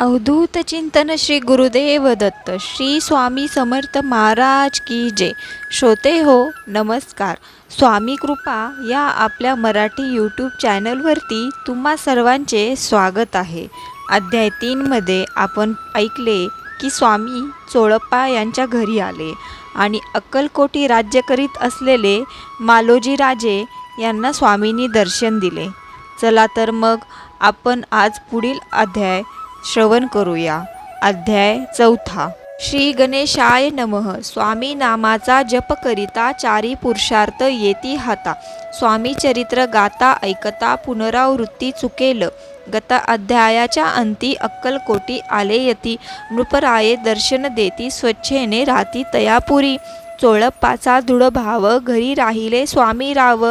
अवधूत चिंतन श्री गुरुदेव दत्त श्री स्वामी समर्थ महाराज की जय। श्रोते हो नमस्कार। स्वामी कृपा या आपल्या मराठी यूट्यूब चॅनलवरती तुम्हा सर्वांचे स्वागत आहे। अध्याय 3 मध्ये आपण ऐकले की स्वामी चोळप्पा यांच्या घरी आले आणि अक्कलकोटी राज्य करीत असलेले मालोजी राजे यांना स्वामींनी दर्शन दिले। चला तर मग आपण आज पुढील अध्याय श्रवण करूया। अध्याय 4। श्री गणेशाय नमः। स्वामी नामाचा जप करिता चारी पुरुषार्थ येती हाता। स्वामी चरित्र गाता ऐकता पुनरावृत्ती चुकेल। गत अध्यायाच्या अंती अक्कलकोटी आले यती। नृपराये दर्शन देती स्वच्छेने राहती तयापुरी। चोळप्पाचा दृढ भाव घरी राहिले स्वामी राव।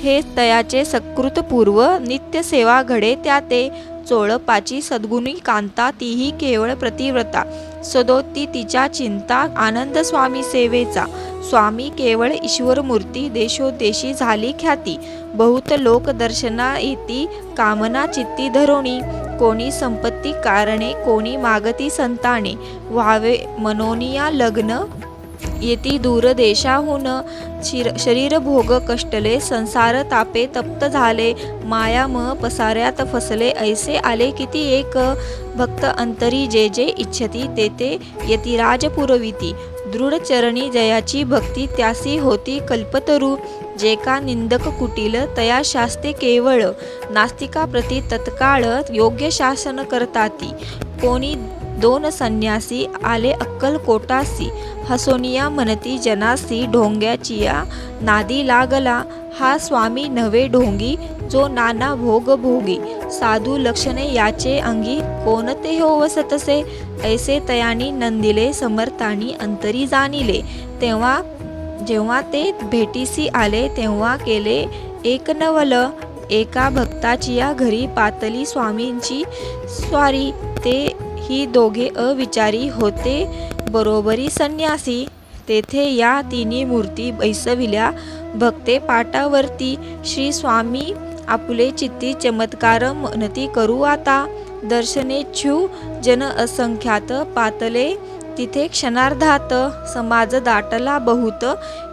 हे तयाचे सत्कृत पूर्व नित्य सेवा घडे त्याते। चोळप्पाची सद्गुणी कांता तीही केवळ प्रतिव्रता। सदोत्ती तिच्या चिंता आनंद स्वामी सेवेचा। स्वामी केवळ ईश्वर मूर्ती देशोदेशी झाली ख्याती। बहुत लोक दर्शना येती कामना चित्ती धरोणी। कोणी संपत्ती कारणे कोणी मागती संताने। व्हावे मनोनिया लग्न येती दूर देशाहून। शरीर भोग कष्टले संसार तापे तप्त झाले। माया म पसाऱ्यात फसले ऐसे आले किती एक। भक्त अंतरी जे जे इच्छती तेथे येती राज पुरविती। दृढ चरणी जयाची भक्ती त्यासी होती कल्पतरू। जे का निंदक कुटील तया शास्ते केवळ। नास्तिका प्रती तत्काळ योग्य शासन करताती। कोणी 2 संन्यासी आले अक्कलकोटासी। हसोनिया म्हणती जनासी ढोंग्याचिया नादी लागला। हा स्वामी नव्हे ढोंगी जो नाना भोग भोगी। साधू लक्षणे याचे अंगी कोणते हो वसतसे। ऐसे तयानी नंदिले समर्थानी अंतरी जाणिले। जेव्हा ते भेटीसी आले तेव्हा केले एक नवल। एका भक्ताची या घरी पातली स्वामींची स्वारी। ते ही दोघे अविचारी होते बरोबरी संन्यासी। तेथे या तिन्ही मूर्ती बैसविल्या भक्ते पाटावरती। श्री स्वामी आपुले चित्ती चमत्कार म्हणती करू आता। दर्शनेच्छू जन असंख्यात पातले तिथे क्षणार्धात। समाज दाटला बहुत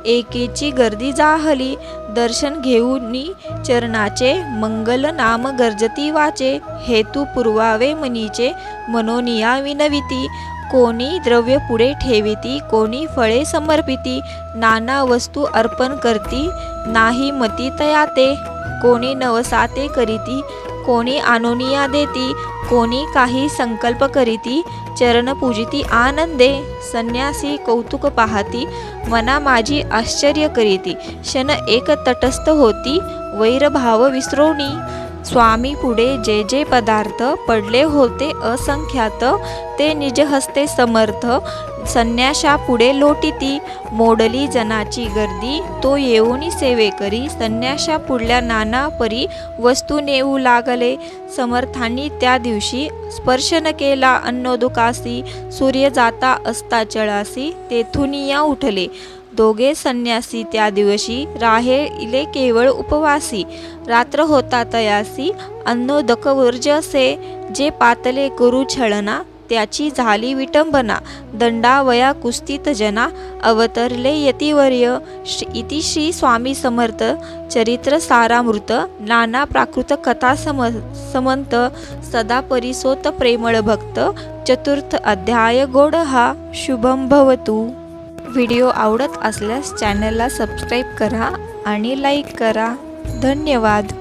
एकेची गर्दी जाहली। दर्शन घेऊनी चरणाचे मंगल नाम गर्जती वाचे। हेतू पुरवावे मनीचे मनोनिया विनविती। कोणी द्रव्य पुढे ठेविती कोणी फळे समर्पिती। नाना वस्तू अर्पण करती नाही मती तयाते। कोणी नवसाते करीती कोणी आनोनिया देती। कोणी काही संकल्प करीती चरण पूजिती आनंदे। संन्यासी कौतुक पाहती मना माझी आश्चर्य करीती। क्षण एक तटस्थ होती वैरभाव विसरोनी। स्वामी पुढे जे जे पदार्थ पडले होते असंख्यात ते निज हस्ते समर्थ। संन्याशा पुढे लोटीती मोडली जनाची गर्दी तो येऊनी सेवे करी। संन्याशा पुढल्या नाना परी वस्तू नेऊ लागले। समर्थांनी त्या दिवशी स्पर्श न केला अन्नोदकासी। सूर्य जाता असता चळासी तेथून या उठले। दोघे संन्यासी त्या दिवशी राहिले केवळ उपवासी। रात्र होता तयासी अन्नोदक वर्ज असे। जे पातले करू छळना त्याची झाली विटंबना। दंडावया कुस्तीत जना अवतरले यतिवर्य। इति श्री स्वामी समर्थ चरित्र सारामृत। नाना प्राकृत कथा समंत सदा परिसोत प्रेमळ भक्त। चतुर्थ अध्याय गोड हा शुभम भवतु। व्हिडिओ आवडत असल्यास चॅनलला सबस्क्राईब करा आणि लाईक करा। धन्यवाद।